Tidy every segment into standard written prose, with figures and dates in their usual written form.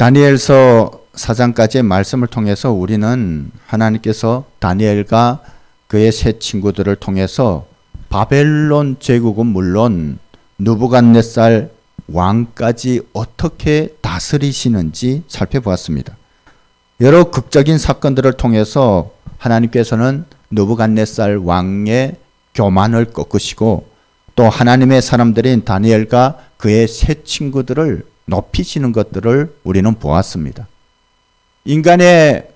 다니엘서 4장까지의 말씀을 통해서 우리는 하나님께서 다니엘과 그의 세 친구들을 통해서 바벨론 제국은 물론 느부갓네살 왕까지 어떻게 다스리시는지 살펴보았습니다. 여러 극적인 사건들을 통해서 하나님께서는 느부갓네살 왕의 교만을 꺾으시고 또 하나님의 사람들인 다니엘과 그의 세 친구들을 높이시는 것들을 우리는 보았습니다. 인간의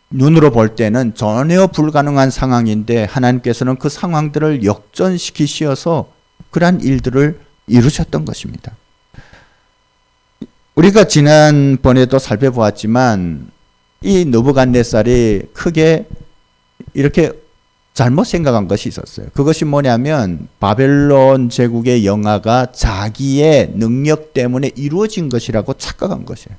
눈으로 볼 때는 전혀 불가능한 상황인데 하나님께서는 그 상황들을 역전시키셔서 그러한 일들을 이루셨던 것입니다. 우리가 지난번에도 살펴보았지만 이 느부갓네살이 크게 이렇게 잘못 생각한 것이 있었어요. 그것이 뭐냐면 바벨론 제국의 영화가 자기의 능력 때문에 이루어진 것이라고 착각한 것이에요.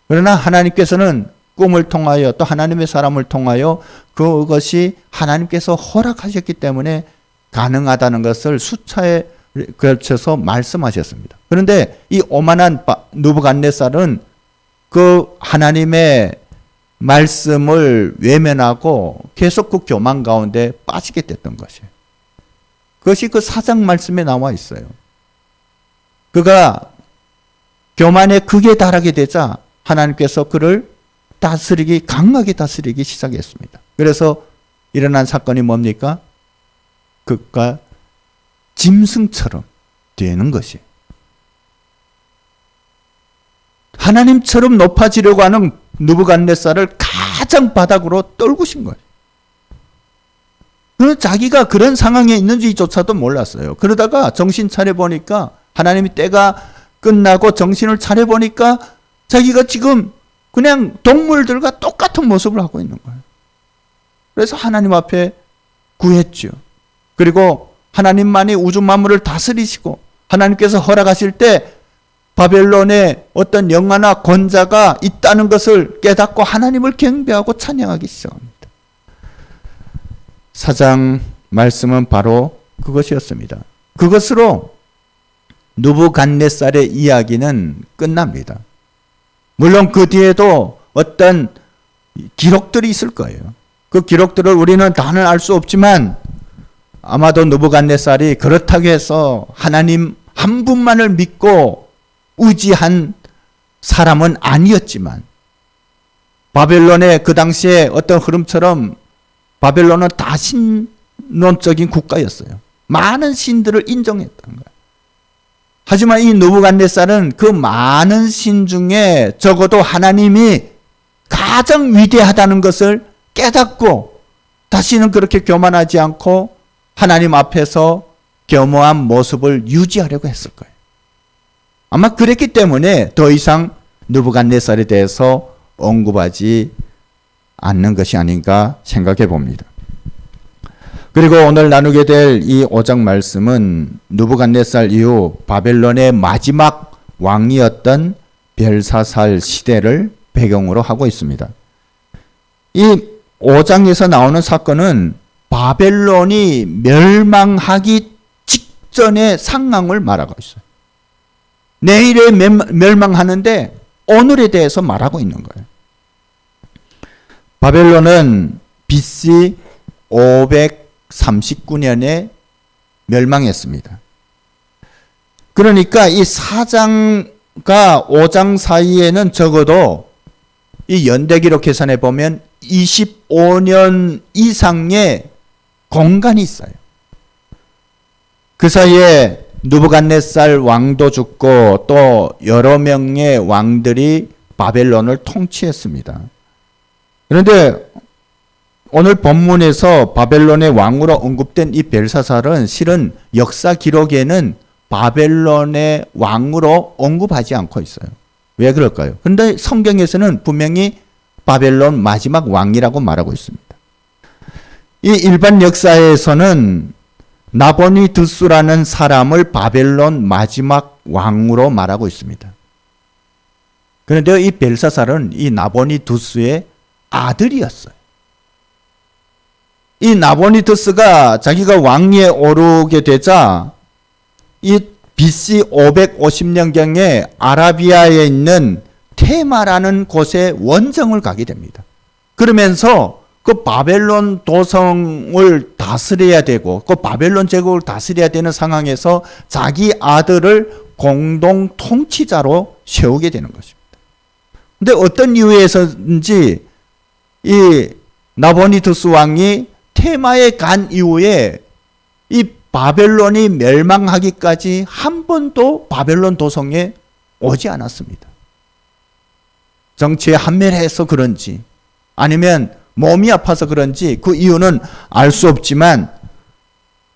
그러나 하나님께서는 꿈을 통하여 또 하나님의 사람을 통하여 그것이 하나님께서 허락하셨기 때문에 가능하다는 것을 수차에 걸쳐서 말씀하셨습니다. 그런데 이 오만한 느부갓네살은 그 하나님의 말씀을 외면하고 계속 그 교만 가운데 빠지게 됐던 것이에요. 그것이 그 4장 말씀에 나와 있어요. 그가 교만에 극에 달하게 되자 하나님께서 그를 강하게 다스리기 시작했습니다. 그래서 일어난 사건이 뭡니까? 그가 짐승처럼 되는 것이에요. 하나님처럼 높아지려고 하는 느부갓네살을 가장 바닥으로 떨구신 거예요. 그는 자기가 그런 상황에 있는지조차도 몰랐어요. 그러다가 정신 차려 보니까 하나님이 때가 끝나고 정신을 차려 보니까 자기가 지금 그냥 동물들과 똑같은 모습을 하고 있는 거예요. 그래서 하나님 앞에 구했죠. 그리고 하나님만이 우주 만물을 다스리시고 하나님께서 허락하실 때 바벨론에 어떤 영화나 권자가 있다는 것을 깨닫고 하나님을 경배하고 찬양하기 시작합니다. 4장 말씀은 바로 그것이었습니다. 그것으로 느부갓네살의 이야기는 끝납니다. 물론 그 뒤에도 어떤 기록들이 있을 거예요. 그 기록들을 우리는 다는 알 수 없지만 아마도 느부갓네살이 그렇다고 해서 하나님 한 분만을 믿고 의지한 사람은 아니었지만 바벨론의 그 당시에 어떤 흐름처럼 바벨론은 다신론적인 국가였어요. 많은 신들을 인정했던 거예요. 하지만 이 느부갓네살은 그 많은 신 중에 적어도 하나님이 가장 위대하다는 것을 깨닫고 다시는 그렇게 교만하지 않고 하나님 앞에서 겸허한 모습을 유지하려고 했을 거예요. 아마 그랬기 때문에 더 이상 느부갓네살에 대해서 언급하지 않는 것이 아닌가 생각해 봅니다. 그리고 오늘 나누게 될 이 5장 말씀은 느부갓네살 이후 바벨론의 마지막 왕이었던 벨사살 시대를 배경으로 하고 있습니다. 이 5장에서 나오는 사건은 바벨론이 멸망하기 직전의 상황을 말하고 있어요. 내일에 멸망하는데 오늘에 대해서 말하고 있는 거예요. 바벨론은 BC 539년에 멸망했습니다. 그러니까 이 4장과 5장 사이에는 적어도 이 연대기로 계산해 보면 25년 이상의 공간이 있어요. 그 사이에 느부갓네살 왕도 죽고 또 여러 명의 왕들이 바벨론을 통치했습니다. 그런데 오늘 본문에서 바벨론의 왕으로 언급된 이 벨사살은 실은 역사 기록에는 바벨론의 왕으로 언급하지 않고 있어요. 왜 그럴까요? 그런데 성경에서는 분명히 바벨론 마지막 왕이라고 말하고 있습니다. 이 일반 역사에서는 나보니두스라는 사람을 바벨론 마지막 왕으로 말하고 있습니다. 그런데 이 벨사살은 이 나보니두스의 아들이었어요. 이 나보니두스가 자기가 왕위에 오르게 되자 이 BC 550년경에 아라비아에 있는 테마라는 곳에 원정을 가게 됩니다. 그러면서 그 바벨론 도성을 다스려야 되고 그 바벨론 제국을 다스려야 되는 상황에서 자기 아들을 공동 통치자로 세우게 되는 것입니다. 근데 어떤 이유에서인지 이 나보니두스 왕이 테마에 간 이후에 이 바벨론이 멸망하기까지 한 번도 바벨론 도성에 오지 않았습니다. 정치에 한멸해서 그런지 아니면 몸이 아파서 그런지 그 이유는 알 수 없지만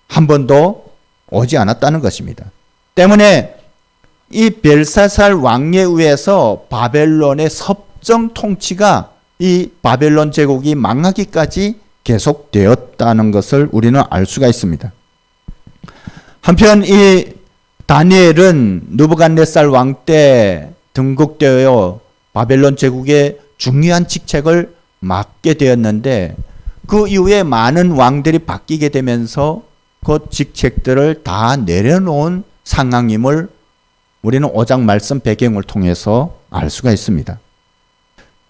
한 번도 오지 않았다는 것입니다. 때문에 이 벨사살 왕에 의해서 바벨론의 섭정 통치가 이 바벨론 제국이 망하기까지 계속되었다는 것을 우리는 알 수가 있습니다. 한편 이 다니엘은 느부갓네살 왕 때 등극되어 바벨론 제국의 중요한 직책을 맡게 되었는데 그 이후에 많은 왕들이 바뀌게 되면서 그 직책들을 다 내려놓은 상황임을 우리는 5장 말씀 배경을 통해서 알 수가 있습니다.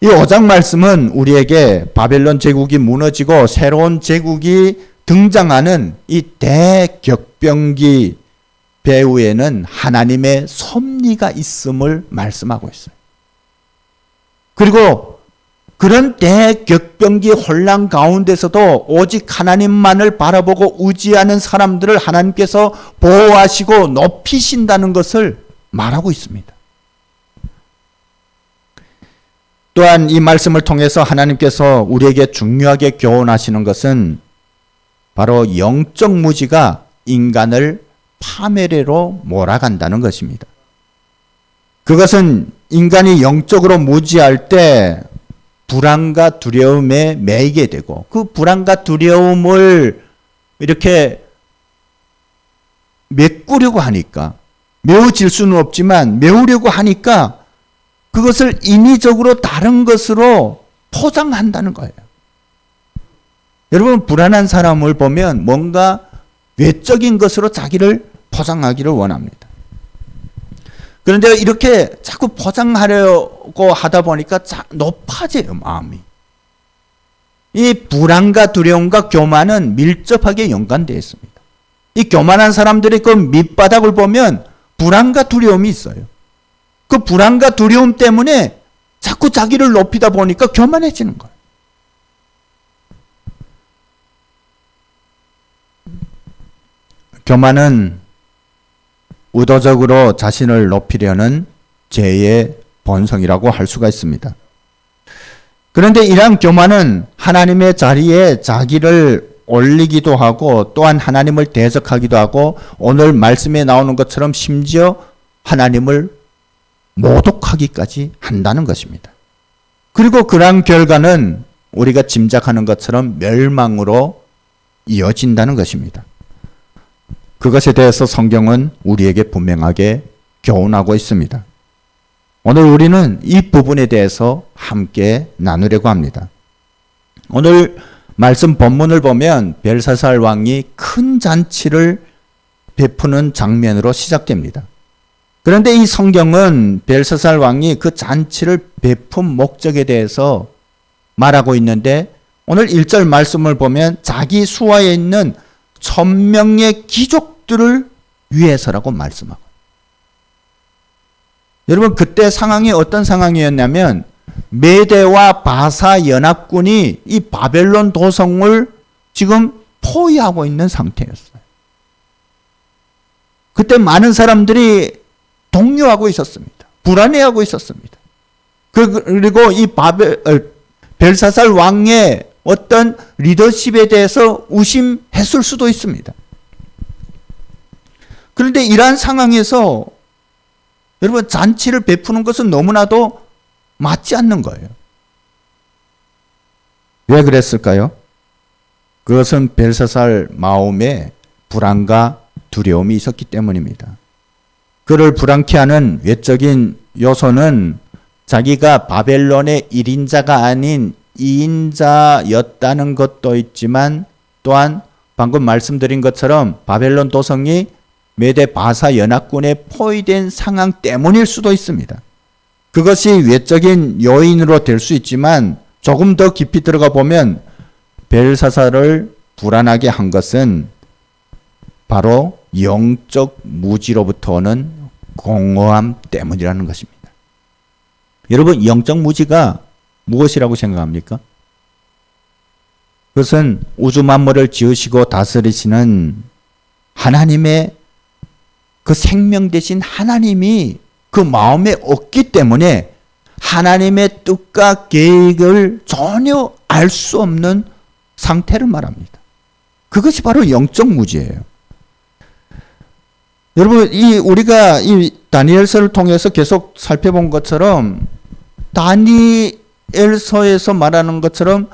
이 5장 말씀은 우리에게 바벨론 제국이 무너지고 새로운 제국이 등장하는 이 대격변기 배후에는 하나님의 섭리가 있음을 말씀하고 있어요. 그리고 그런 대격변기 혼란 가운데서도 오직 하나님만을 바라보고 의지하는 사람들을 하나님께서 보호하시고 높이신다는 것을 말하고 있습니다. 또한 이 말씀을 통해서 하나님께서 우리에게 중요하게 교훈하시는 것은 바로 영적 무지가 인간을 파멸해로 몰아간다는 것입니다. 그것은 인간이 영적으로 무지할 때 불안과 두려움에 매이게 되고 그 불안과 두려움을 이렇게 메꾸려고 하니까 메워질 수는 없지만 메우려고 하니까 그것을 인위적으로 다른 것으로 포장한다는 거예요. 여러분 불안한 사람을 보면 뭔가 외적인 것으로 자기를 포장하기를 원합니다. 그런데 이렇게 자꾸 포장하려고 하다 보니까 높아져요, 마음이. 이 불안과 두려움과 교만은 밀접하게 연관되어 있습니다. 이 교만한 사람들의 그 밑바닥을 보면 불안과 두려움이 있어요. 그 불안과 두려움 때문에 자꾸 자기를 높이다 보니까 교만해지는 거예요. 교만은 의도적으로 자신을 높이려는 죄의 본성이라고 할 수가 있습니다. 그런데 이러한 교만은 하나님의 자리에 자기를 올리기도 하고 또한 하나님을 대적하기도 하고 오늘 말씀에 나오는 것처럼 심지어 하나님을 모독하기까지 한다는 것입니다. 그리고 그러한 결과는 우리가 짐작하는 것처럼 멸망으로 이어진다는 것입니다. 그것에 대해서 성경은 우리에게 분명하게 교훈하고 있습니다. 오늘 우리는 이 부분에 대해서 함께 나누려고 합니다. 오늘 말씀 본문을 보면 벨사살 왕이 큰 잔치를 베푸는 장면으로 시작됩니다. 그런데 이 성경은 벨사살 왕이 그 잔치를 베푼 목적에 대해서 말하고 있는데 오늘 1절 말씀을 보면 자기 수하에 있는 1000명의 귀족들을 위해서라고 말씀하고 여러분 그때 상황이 어떤 상황이었냐면 메대와 바사 연합군이 이 바벨론 도성을 지금 포위하고 있는 상태였어요. 그때 많은 사람들이 동요하고 있었습니다. 불안해하고 있었습니다. 그리고 이 벨사살 왕의 어떤 리더십에 대해서 의심했을 수도 있습니다. 그런데 이러한 상황에서 여러분 잔치를 베푸는 것은 너무나도 맞지 않는 거예요. 왜 그랬을까요? 그것은 벨사살 마음에 불안과 두려움이 있었기 때문입니다. 그를 불안케 하는 외적인 요소는 자기가 바벨론의 1인자가 아닌 2인자였다는 것도 있지만 또한 방금 말씀드린 것처럼 바벨론 도성이 메대 바사 연합군에 포위된 상황 때문일 수도 있습니다. 그것이 외적인 요인으로 될 수 있지만 조금 더 깊이 들어가 보면 벨사살을 불안하게 한 것은 바로 영적 무지로부터 오는 공허함 때문이라는 것입니다. 여러분, 영적 무지가 무엇이라고 생각합니까? 그것은 우주 만물을 지으시고 다스리시는 하나님의 그 생명 대신 하나님이 그 마음에 없기 때문에 하나님의 뜻과 계획을 전혀 알 수 없는 상태를 말합니다. 그것이 바로 영적 무지예요. 여러분, 우리가 이 다니엘서를 통해서 계속 살펴본 것처럼 다니엘서에서 말하는 것처럼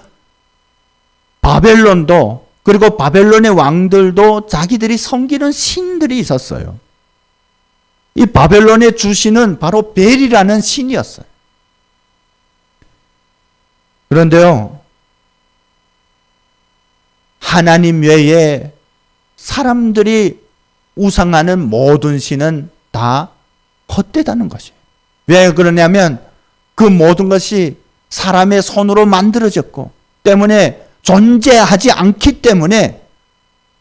바벨론도, 그리고 바벨론의 왕들도 자기들이 섬기는 신들이 있었어요. 이 바벨론의 주신은 바로 벨이라는 신이었어요. 그런데요, 하나님 외에 사람들이 우상하는 모든 신은 다 헛되다는 것이에요. 왜 그러냐면 그 모든 것이 사람의 손으로 만들어졌고 때문에 존재하지 않기 때문에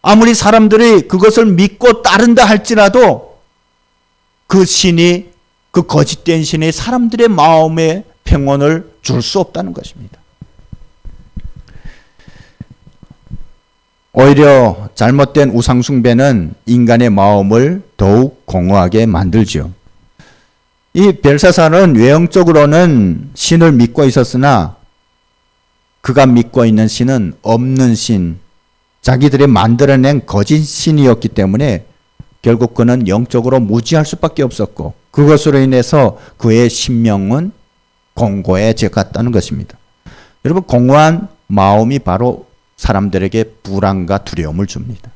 아무리 사람들이 그것을 믿고 따른다 할지라도 그 신이, 그 거짓된 신이 사람들의 마음에 평온을 줄 수 없다는 것입니다. 오히려 잘못된 우상숭배는 인간의 마음을 더욱 공허하게 만들죠. 이 벨사살은 외형적으로는 신을 믿고 있었으나 그가 믿고 있는 신은 없는 신, 자기들이 만들어낸 거짓 신이었기 때문에 결국 그는 영적으로 무지할 수밖에 없었고 그것으로 인해서 그의 심령은 공고해졌다는 것입니다. 여러분, 공허한 마음이 바로 사람들에게 불안과 두려움을 줍니다.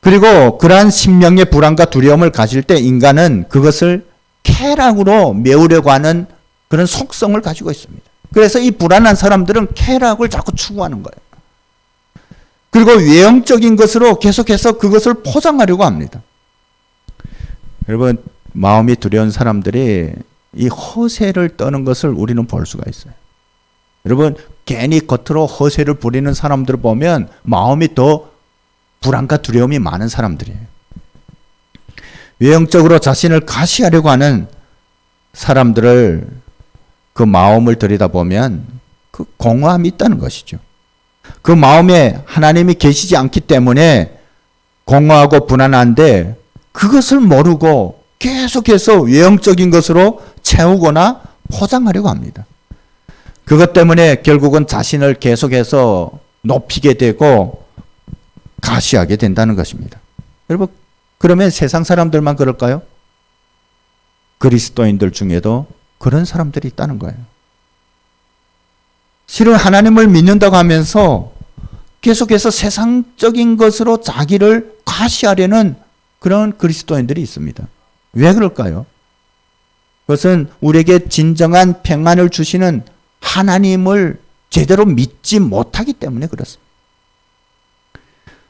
그리고 그러한 심령의 불안과 두려움을 가질 때 인간은 그것을 쾌락으로 메우려고 하는 그런 속성을 가지고 있습니다. 그래서 이 불안한 사람들은 쾌락을 자꾸 추구하는 거예요. 그리고 외형적인 것으로 계속해서 그것을 포장하려고 합니다. 여러분, 마음이 두려운 사람들이 이 허세를 떠는 것을 우리는 볼 수가 있어요. 여러분, 괜히 겉으로 허세를 부리는 사람들을 보면 마음이 더 불안과 두려움이 많은 사람들이에요. 외형적으로 자신을 과시하려고 하는 사람들을, 그 마음을 들여다보면 그 공허함이 있다는 것이죠. 그 마음에 하나님이 계시지 않기 때문에 공허하고 불안한데 그것을 모르고 계속해서 외형적인 것으로 채우거나 포장하려고 합니다. 그것 때문에 결국은 자신을 계속해서 높이게 되고 가시하게 된다는 것입니다. 여러분, 그러면 세상 사람들만 그럴까요? 그리스도인들 중에도 그런 사람들이 있다는 거예요. 실은 하나님을 믿는다고 하면서 계속해서 세상적인 것으로 자기를 과시하려는 그런 그리스도인들이 있습니다. 왜 그럴까요? 그것은 우리에게 진정한 평안을 주시는 하나님을 제대로 믿지 못하기 때문에 그렇습니다.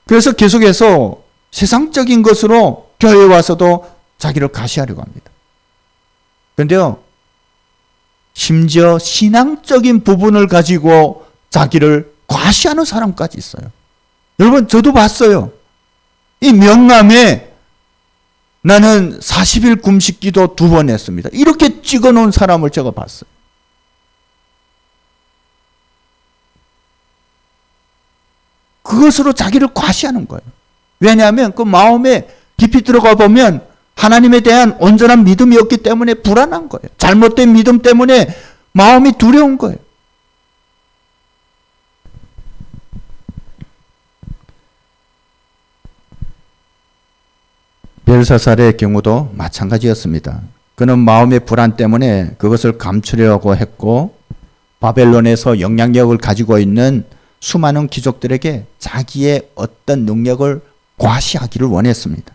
그래서 계속해서 세상적인 것으로 교회에 와서도 자기를 과시하려고 합니다. 그런데요, 심지어 신앙적인 부분을 가지고 자기를 과시하는 사람까지 있어요. 여러분, 저도 봤어요. 이 명함에 나는 40일 금식 기도 2번 했습니다. 이렇게 찍어 놓은 사람을 제가 봤어요. 그것으로 자기를 과시하는 거예요. 왜냐하면 그 마음에 깊이 들어가 보면 하나님에 대한 온전한 믿음이 없기 때문에 불안한 거예요. 잘못된 믿음 때문에 마음이 두려운 거예요. 벨사살의 경우도 마찬가지였습니다. 그는 마음의 불안 때문에 그것을 감추려고 했고 바벨론에서 영향력을 가지고 있는 수많은 귀족들에게 자기의 어떤 능력을 과시하기를 원했습니다.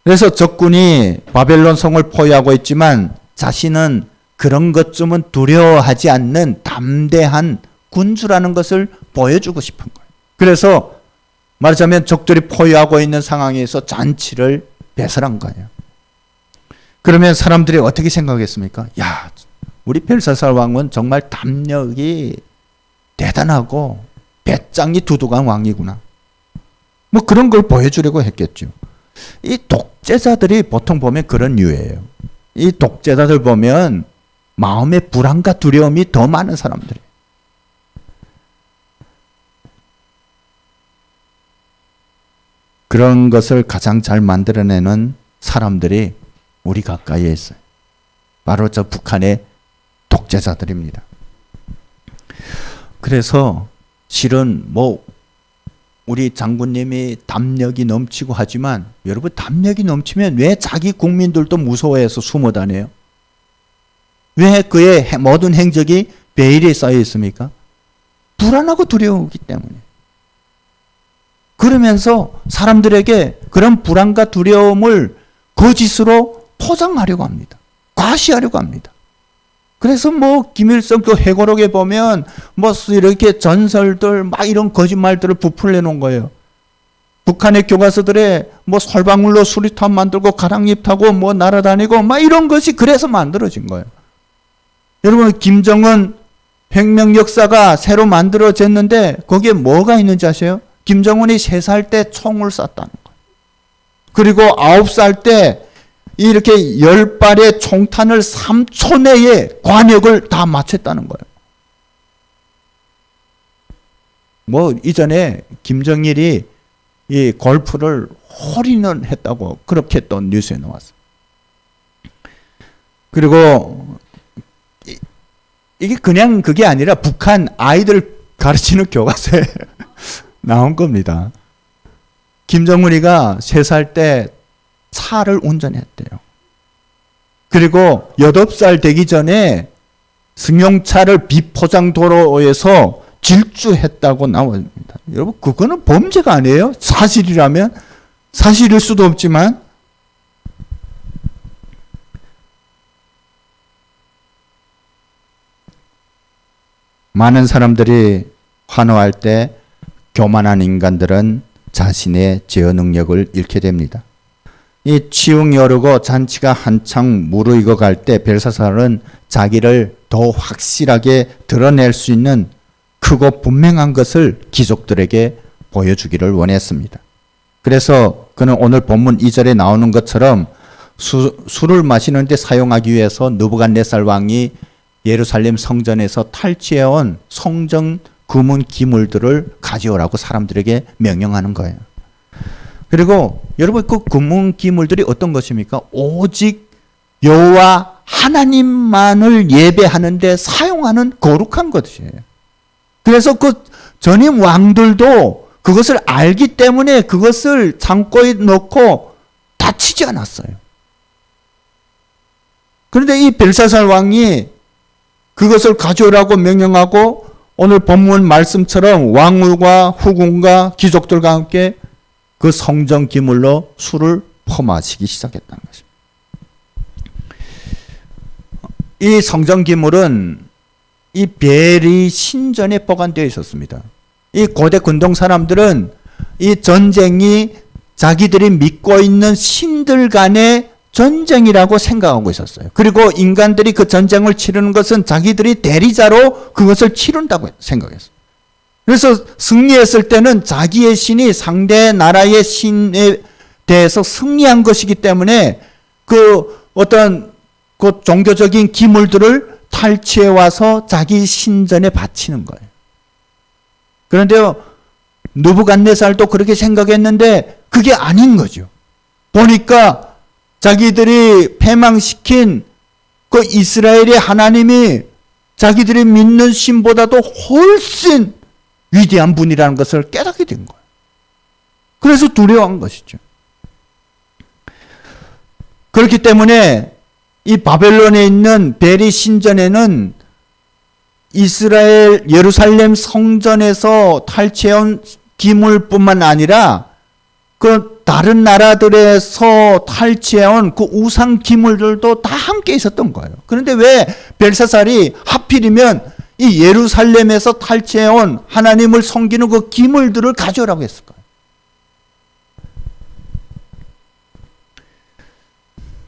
그래서 적군이 바벨론 성을 포위하고 있지만 자신은 그런 것쯤은 두려워하지 않는 담대한 군주라는 것을 보여주고 싶은 거예요. 그래서 말하자면 적들이 포위하고 있는 상황에서 잔치를 배설한 거예요. 그러면 사람들이 어떻게 생각했습니까? 야, 우리 벨사살 왕은 정말 담력이 대단하고 배짱이 두둑한 왕이구나. 뭐 그런 걸 보여주려고 했겠죠. 이 독재자들이 보통 보면 그런 류예요. 이 독재자들 보면 마음의 불안과 두려움이 더 많은 사람들이에요. 그런 것을 가장 잘 만들어내는 사람들이 우리 가까이에 있어요. 바로 저 북한의 독재자들입니다. 그래서 실은 뭐 우리 장군님이 담력이 넘치고 하지만 여러분, 담력이 넘치면 왜 자기 국민들도 무서워해서 숨어 다녀요? 왜 그의 모든 행적이 베일에 쌓여 있습니까? 불안하고 두려우기 때문에. 그러면서 사람들에게 그런 불안과 두려움을 거짓으로 포장하려고 합니다. 과시하려고 합니다. 그래서 뭐 김일성 그 회고록에 보면 뭐 이렇게 전설들 막 이런 거짓말들을 부풀려 놓은 거예요. 북한의 교과서들에 뭐 솔방울로 수리탄 만들고 가랑잎 타고 뭐 날아다니고 막 이런 것이 그래서 만들어진 거예요. 여러분, 김정은 혁명 역사가 새로 만들어졌는데 거기에 뭐가 있는지 아세요? 김정은이 3살 때 총을 쐈다는 거예요. 그리고 9살 때 이렇게 10발의 총탄을 3초 내에 관역을 다 맞췄다는 거예요. 뭐 이전에 김정일이 이 골프를 홀인원 했다고 그렇게 또 뉴스에 나왔어요. 그리고 이게 그냥 그게 아니라 북한 아이들 가르치는 교과서에 나온 겁니다. 김정은이가 3살 때 차를 운전했대요. 그리고 8살 되기 전에 승용차를 비포장 도로에서 질주했다고 나옵니다. 여러분, 그거는 범죄가 아니에요? 사실이라면? 사실일 수도 없지만. 많은 사람들이 환호할 때 교만한 인간들은 자신의 제어 능력을 잃게 됩니다. 이 치웅이 오르고 잔치가 한창 무르익어 갈 때 벨사살은 자기를 더 확실하게 드러낼 수 있는 크고 분명한 것을 귀족들에게 보여주기를 원했습니다. 그래서 그는 오늘 본문 2절에 나오는 것처럼 술을 마시는데 사용하기 위해서 느부갓네살 왕이 예루살렘 성전에서 탈취해온 성전 금은 기물들을 가져오라고 사람들에게 명령하는 거예요. 그리고 여러분, 그 금은 기물들이 어떤 것입니까? 오직 여호와 하나님만을 예배하는데 사용하는 거룩한 것이에요. 그래서 그 전임 왕들도 그것을 알기 때문에 그것을 창고에 넣고 다치지 않았어요. 그런데 이 벨사살 왕이 그것을 가져오라고 명령하고 오늘 본문 말씀처럼 왕후과 후궁과 귀족들과 함께 그 성전 기물로 술을 퍼마시기 시작했다는 것입니다. 이 성전 기물은 이 벨이 신전에 보관되어 있었습니다. 이 고대 근동 사람들은 이 전쟁이 자기들이 믿고 있는 신들 간의 전쟁이라고 생각하고 있었어요. 그리고 인간들이 그 전쟁을 치르는 것은 자기들이 대리자로 그것을 치른다고 생각했어요. 그래서 승리했을 때는 자기의 신이 상대 나라의 신에 대해서 승리한 것이기 때문에 그 어떤 그 종교적인 기물들을 탈취해 와서 자기 신전에 바치는 거예요. 그런데요, 느부갓네살도 그렇게 생각했는데 그게 아닌 거죠. 보니까 자기들이 패망시킨 그 이스라엘의 하나님이 자기들이 믿는 신보다도 훨씬 위대한 분이라는 것을 깨닫게 된 거예요. 그래서 두려워한 것이죠. 그렇기 때문에 이 바벨론에 있는 벨이 신전에는 이스라엘 예루살렘 성전에서 탈취해온 기물뿐만 아니라 그 다른 나라들에서 탈취해온 그 우상 기물들도 다 함께 있었던 거예요. 그런데 왜 벨사살이 하필이면 이 예루살렘에서 탈취해온 하나님을 섬기는 그 기물들을 가져오라고 했을까요?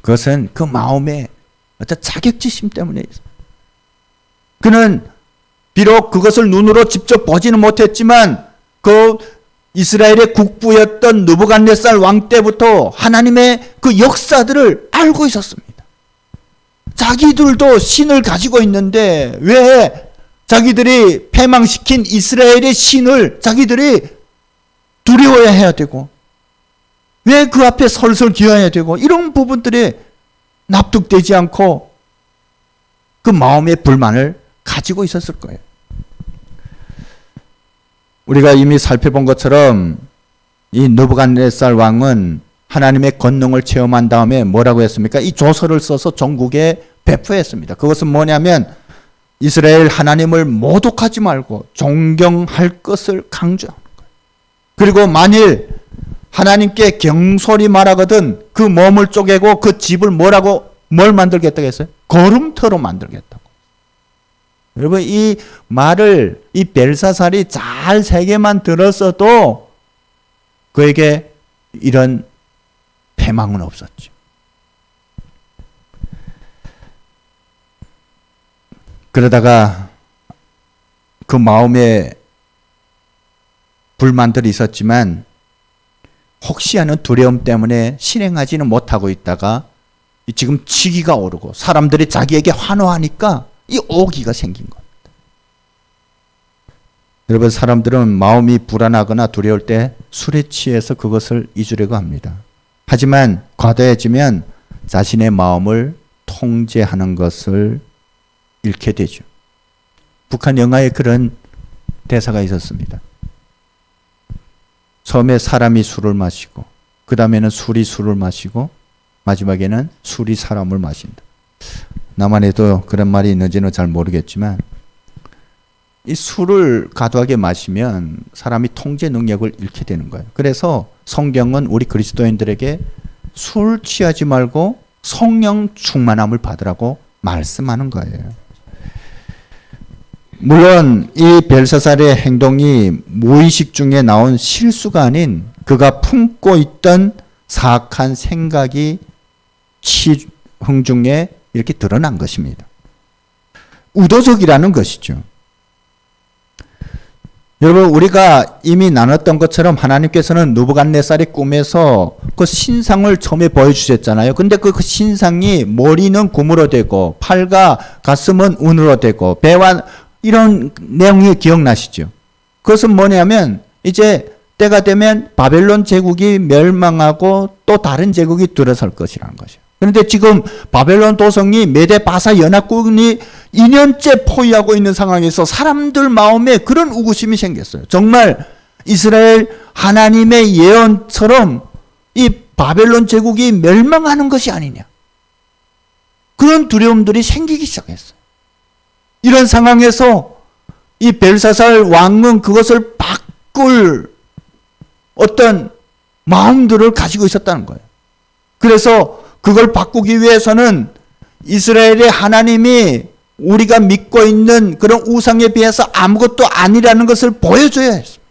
그것은 그 마음의 어떤 자격지심 때문에 있어요. 그는 비록 그것을 눈으로 직접 보지는 못했지만 그 이스라엘의 국부였던 느부갓네살 왕 때부터 하나님의 그 역사들을 알고 있었습니다. 자기들도 신을 가지고 있는데 왜 자기들이 패망시킨 이스라엘의 신을 자기들이 두려워해야 되고 왜 그 앞에 설설 기어야 되고 이런 부분들이 납득되지 않고 그 마음의 불만을 가지고 있었을 거예요. 우리가 이미 살펴본 것처럼 이 느부갓네살 왕은 하나님의 권능을 체험한 다음에 뭐라고 했습니까? 이 조서를 써서 전국에 배포했습니다. 그것은 뭐냐면 이스라엘 하나님을 모독하지 말고 존경할 것을 강조합니다. 그리고 만일 하나님께 경솔히 말하거든 그 몸을 쪼개고 그 집을 뭘 만들겠다고 했어요? 거름터로 만들겠다고. 여러분 이 말을 이 벨사살이 잘 세게만 들었어도 그에게 이런 패망은 없었죠. 그러다가 그 마음에 불만들이 있었지만 혹시 하는 두려움 때문에 실행하지는 못하고 있다가 지금 치기가 오르고 사람들이 자기에게 환호하니까 이 오기가 생긴 겁니다. 여러분 사람들은 마음이 불안하거나 두려울 때 술에 취해서 그것을 잊으려고 합니다. 하지만 과도해지면 자신의 마음을 통제하는 것을 잃게 되죠. 북한 영화에 그런 대사가 있었습니다. 처음에 사람이 술을 마시고 그 다음에는 술이 술을 마시고 마지막에는 술이 사람을 마신다. 남한에도 그런 말이 있는지는 잘 모르겠지만 이 술을 과도하게 마시면 사람이 통제 능력을 잃게 되는 거예요. 그래서 성경은 우리 그리스도인들에게 술 취하지 말고 성령 충만함을 받으라고 말씀하는 거예요. 물론 이 벨사살의 행동이 무의식 중에 나온 실수가 아닌 그가 품고 있던 사악한 생각이 취흥 중에 이렇게 드러난 것입니다. 의도적이라는 것이죠. 여러분 우리가 이미 나눴던 것처럼 하나님께서는 느부갓네살의 꿈에서 그 신상을 처음에 보여주셨잖아요. 근데 그 신상이 머리는 금으로 되고 팔과 가슴은 은으로 되고 배와 이런 내용이 기억나시죠? 그것은 뭐냐면 이제 때가 되면 바벨론 제국이 멸망하고 또 다른 제국이 들어설 것이라는 것이에요. 그런데 지금 바벨론 도성이 메데 바사 연합군이 2년째 포위하고 있는 상황에서 사람들 마음에 그런 의구심이 생겼어요. 정말 이스라엘 하나님의 예언처럼 이 바벨론 제국이 멸망하는 것이 아니냐. 그런 두려움들이 생기기 시작했어요. 이런 상황에서 이 벨사살 왕은 그것을 바꿀 어떤 마음들을 가지고 있었다는 거예요. 그래서 그걸 바꾸기 위해서는 이스라엘의 하나님이 우리가 믿고 있는 그런 우상에 비해서 아무것도 아니라는 것을 보여줘야 했습니다.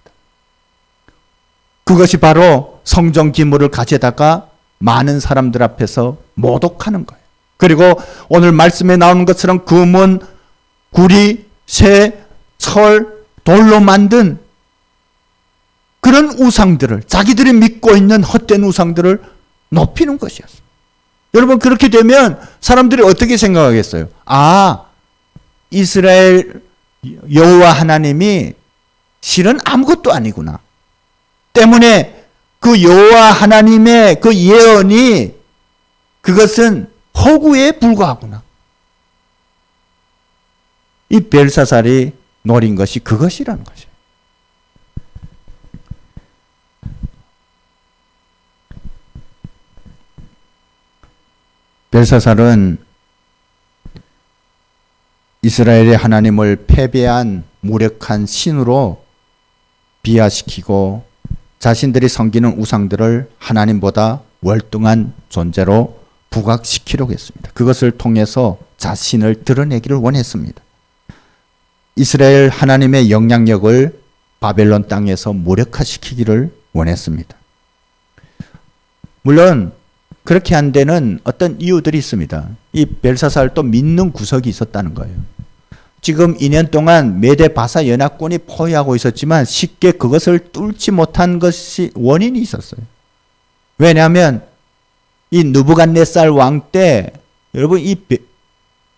그것이 바로 성전 기물을 가져다가 많은 사람들 앞에서 모독하는 거예요. 그리고 오늘 말씀에 나오는 것처럼 금은 구리, 쇠, 철, 돌로 만든 그런 우상들을 자기들이 믿고 있는 헛된 우상들을 높이는 것이었습니다. 여러분 그렇게 되면 사람들이 어떻게 생각하겠어요? 아, 이스라엘 여호와 하나님이 실은 아무것도 아니구나. 때문에 그 여호와 하나님의 그 예언이 그것은 허구에 불과하구나. 이 벨사살이 노린 것이 그것이라는 것이에요. 벨사살은 이스라엘의 하나님을 패배한 무력한 신으로 비하시키고 자신들이 섬기는 우상들을 하나님보다 월등한 존재로 부각시키려고 했습니다. 그것을 통해서 자신을 드러내기를 원했습니다. 이스라엘 하나님의 영향력을 바벨론 땅에서 무력화시키기를 원했습니다. 물론 그렇게 한 데는 어떤 이유들이 있습니다. 이 벨사살도 믿는 구석이 있었다는 거예요. 지금 2년 동안 메대 바사 연합군이 포위하고 있었지만 쉽게 그것을 뚫지 못한 것이 원인이 있었어요. 왜냐하면 이 느부갓네살 왕 때 여러분 이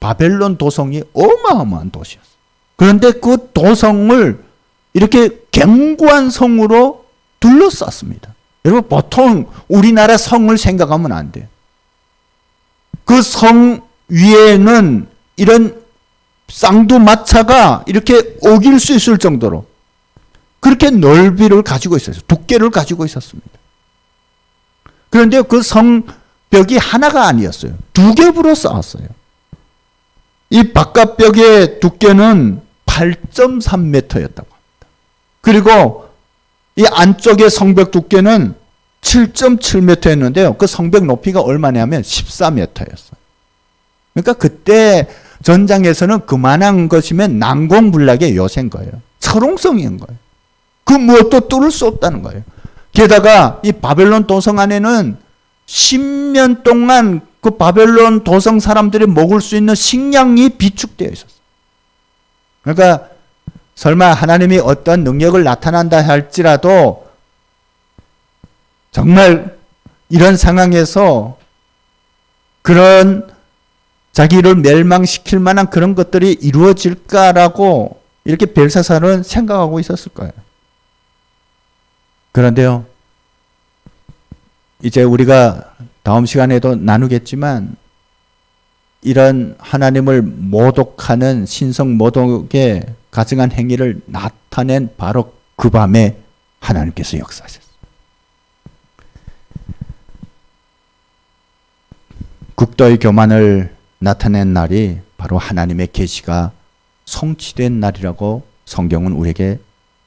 바벨론 도성이 어마어마한 도시였어요. 그런데 그 도성을 이렇게 견고한 성으로 둘러쌌습니다. 여러분 보통 우리나라 성을 생각하면 안 돼요. 그 성 위에는 이런 쌍두마차가 이렇게 오길 수 있을 정도로 그렇게 넓이를 가지고 있었어요. 두께를 가지고 있었습니다. 그런데 그 성벽이 하나가 아니었어요. 두 겹으로 쌓았어요. 이 바깥벽의 두께는 8.3m였다고 합니다. 그리고 이 안쪽의 성벽 두께는 7.7m였는데요. 그 성벽 높이가 얼마냐면 14m였어요. 그러니까 그때 전장에서는 그만한 것이면 난공불락의 요새인 거예요. 철옹성인 거예요. 그 무엇도 뚫을 수 없다는 거예요. 게다가 이 바벨론 도성 안에는 10년 동안 그 바벨론 도성 사람들이 먹을 수 있는 식량이 비축되어 있었어요. 그러니까 설마 하나님이 어떤 능력을 나타난다 할지라도 정말 이런 상황에서 그런 자기를 멸망시킬 만한 그런 것들이 이루어질까라고 이렇게 벨사살은 생각하고 있었을 거예요. 그런데요, 이제 우리가 다음 시간에도 나누겠지만 이런 하나님을 모독하는 신성 모독에 가증한 행위를 나타낸 바로 그 밤에 하나님께서 역사하셨어요. 극도의 교만을 나타낸 날이 바로 하나님의 계시가 성취된 날이라고 성경은 우리에게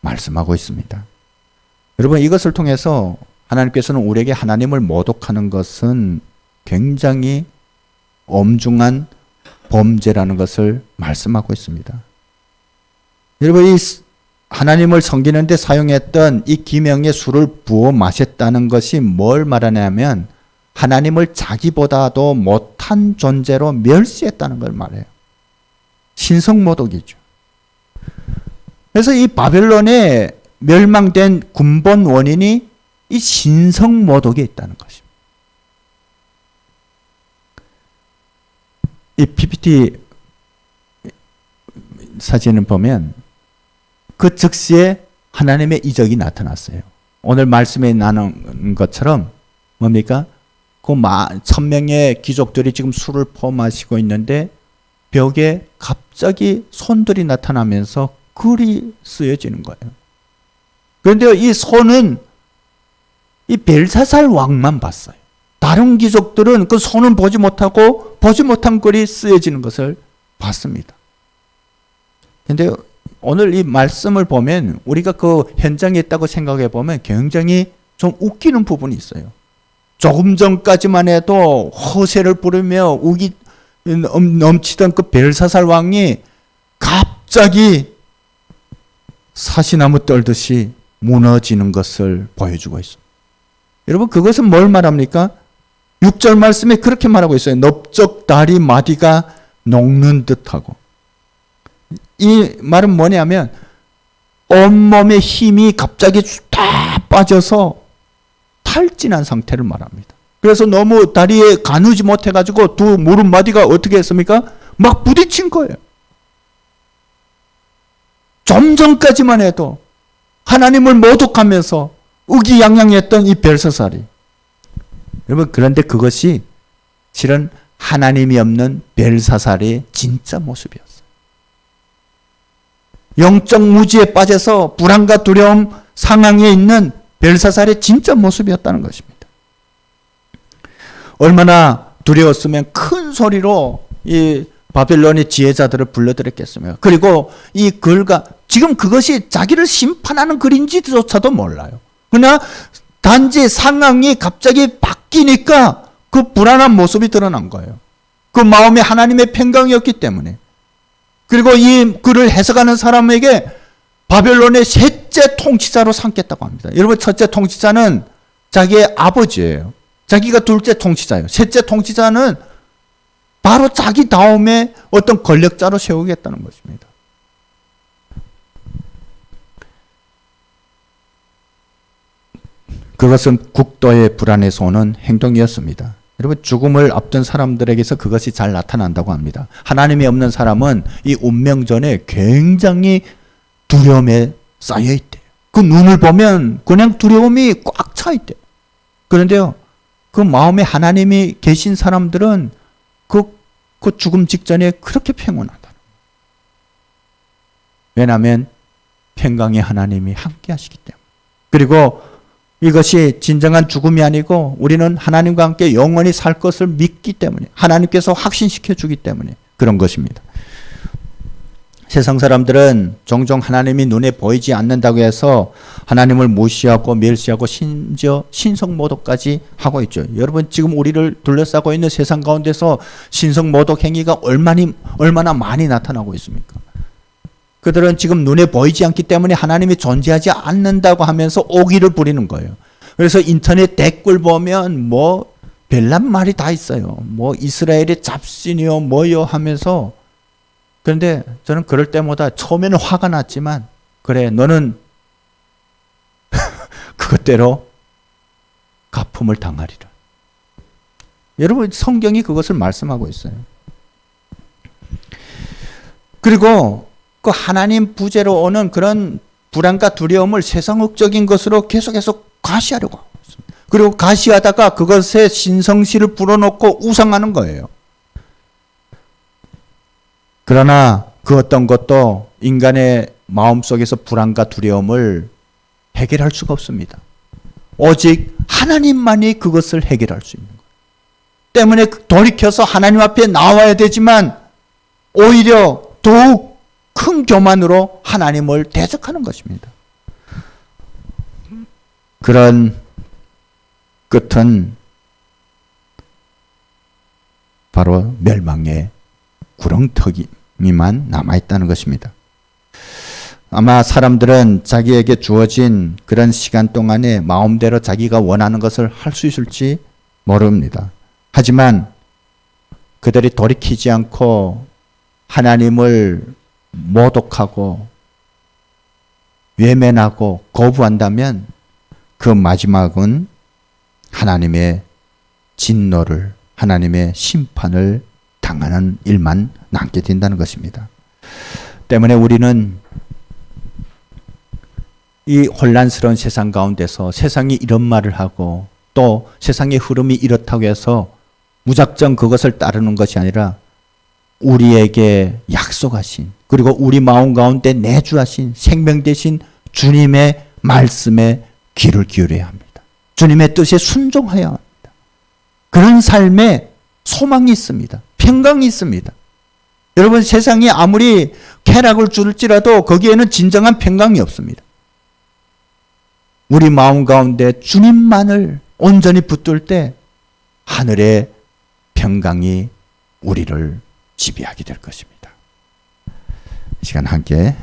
말씀하고 있습니다. 여러분 이것을 통해서 하나님께서는 우리에게 하나님을 모독하는 것은 굉장히 엄중한 범죄라는 것을 말씀하고 있습니다. 여러분 이 하나님을 섬기는 데 사용했던 이 기명의 술을 부어 마셨다는 것이 뭘 말하냐면 하나님을 자기보다도 못한 존재로 멸시했다는 걸 말해요. 신성모독이죠. 그래서 이 바벨론에 멸망된 근본 원인이 이 신성모독에 있다는 것입니다. 이 PPT 사진을 보면 그 즉시에 하나님의 이적이 나타났어요. 오늘 말씀에 나눈 것처럼 뭡니까? 그 1000명의 귀족들이 지금 술을 퍼마시고 있는데 벽에 갑자기 손들이 나타나면서 글이 쓰여지는 거예요. 그런데 이 손은 이 벨사살 왕만 봤어요. 다른 귀족들은 그 손은 보지 못하고 보지 못한 글이 쓰여지는 것을 봤습니다. 그런데 오늘 이 말씀을 보면 우리가 그 현장에 있다고 생각해 보면 굉장히 좀 웃기는 부분이 있어요. 조금 전까지만 해도 허세를 부르며 우기 넘치던 그 벨사살 왕이 갑자기 사시나무 떨듯이 무너지는 것을 보여주고 있습니다. 여러분 그것은 뭘 말합니까? 6절 말씀에 그렇게 말하고 있어요. 넓적 다리 마디가 녹는 듯하고. 이 말은 뭐냐면 온몸의 힘이 갑자기 다 빠져서 탈진한 상태를 말합니다. 그래서 너무 다리에 가누지 못해가지고 두 무릎 마디가 어떻게 했습니까? 막 부딪힌 거예요. 좀 전까지만 해도 하나님을 모독하면서 의기양양했던 이 벨사살이 여러분 그런데 그것이 실은 하나님이 없는 벨사살의 진짜 모습이었어요. 영적 무지에 빠져서 불안과 두려움 상황에 있는 벨사살의 진짜 모습이었다는 것입니다. 얼마나 두려웠으면 큰 소리로 이 바벨론의 지혜자들을 불러들였겠습니까? 그리고 이 글과 지금 그것이 자기를 심판하는 글인지조차도 몰라요. 그러나 단지 상황이 갑자기 바뀌니까 그 불안한 모습이 드러난 거예요. 그 마음이 하나님의 평강이었기 때문에. 그리고 이 글을 해석하는 사람에게 바벨론의 셋째 통치자로 삼겠다고 합니다. 여러분 첫째 통치자는 자기의 아버지예요. 자기가 둘째 통치자예요. 셋째 통치자는 바로 자기 다음에 어떤 권력자로 세우겠다는 것입니다. 그것은 국도의 불안에서 오는 행동이었습니다. 여러분, 죽음을 앞둔 사람들에게서 그것이 잘 나타난다고 합니다. 하나님이 없는 사람은 이 운명전에 굉장히 두려움에 쌓여 있대요. 그 눈을 보면 그냥 두려움이 꽉 차 있대요. 그런데요, 그 마음에 하나님이 계신 사람들은 그 죽음 직전에 그렇게 평온하다. 왜냐하면 평강의 하나님이 함께 하시기 때문에. 그리고 이것이 진정한 죽음이 아니고 우리는 하나님과 함께 영원히 살 것을 믿기 때문에, 하나님께서 확신시켜 주기 때문에 그런 것입니다. 세상 사람들은 종종 하나님이 눈에 보이지 않는다고 해서 하나님을 무시하고 멸시하고 심지어 신성모독까지 하고 있죠. 여러분, 지금 우리를 둘러싸고 있는 세상 가운데서 신성모독 행위가 얼마나 많이 나타나고 있습니까? 그들은 지금 눈에 보이지 않기 때문에 하나님이 존재하지 않는다고 하면서 오기를 부리는 거예요. 그래서 인터넷 댓글 보면 뭐 별난 말이 다 있어요. 뭐 이스라엘의 잡신이요 뭐요 하면서. 그런데 저는 그럴 때마다 처음에는 화가 났지만, 그래, 너는 그것대로 갚음을 당하리라. 여러분, 성경이 그것을 말씀하고 있어요. 그리고 그 하나님 부재로 오는 그런 불안과 두려움을 세상적인 것으로 계속해서 과시하려고 하고 있습니다. 그리고 과시하다가 그것에 신성시를 불어넣고 우상하는 거예요. 그러나 그 어떤 것도 인간의 마음속에서 불안과 두려움을 해결할 수가 없습니다. 오직 하나님만이 그것을 해결할 수 있는 거예요. 때문에 돌이켜서 하나님 앞에 나와야 되지만 오히려 더욱 큰 교만으로 하나님을 대적하는 것입니다. 그런 끝은 바로 멸망의 구렁텅이만 남아있다는 것입니다. 아마 사람들은 자기에게 주어진 그런 시간 동안에 마음대로 자기가 원하는 것을 할 수 있을지 모릅니다. 하지만 그들이 돌이키지 않고 하나님을 모독하고 외면하고 거부한다면 그 마지막은 하나님의 진노를, 하나님의 심판을 당하는 일만 남게 된다는 것입니다. 때문에 우리는 이 혼란스러운 세상 가운데서 세상이 이런 말을 하고 또 세상의 흐름이 이렇다고 해서 무작정 그것을 따르는 것이 아니라 우리에게 약속하신, 그리고 우리 마음 가운데 내주하신 생명 되신 주님의 말씀에 귀를 기울여야 합니다. 주님의 뜻에 순종해야 합니다. 그런 삶에 소망이 있습니다. 평강이 있습니다. 여러분, 세상이 아무리 쾌락을 줄지라도 거기에는 진정한 평강이 없습니다. 우리 마음 가운데 주님만을 온전히 붙들 때 하늘의 평강이 우리를 지배하게 될 것입니다. 이 시간 함께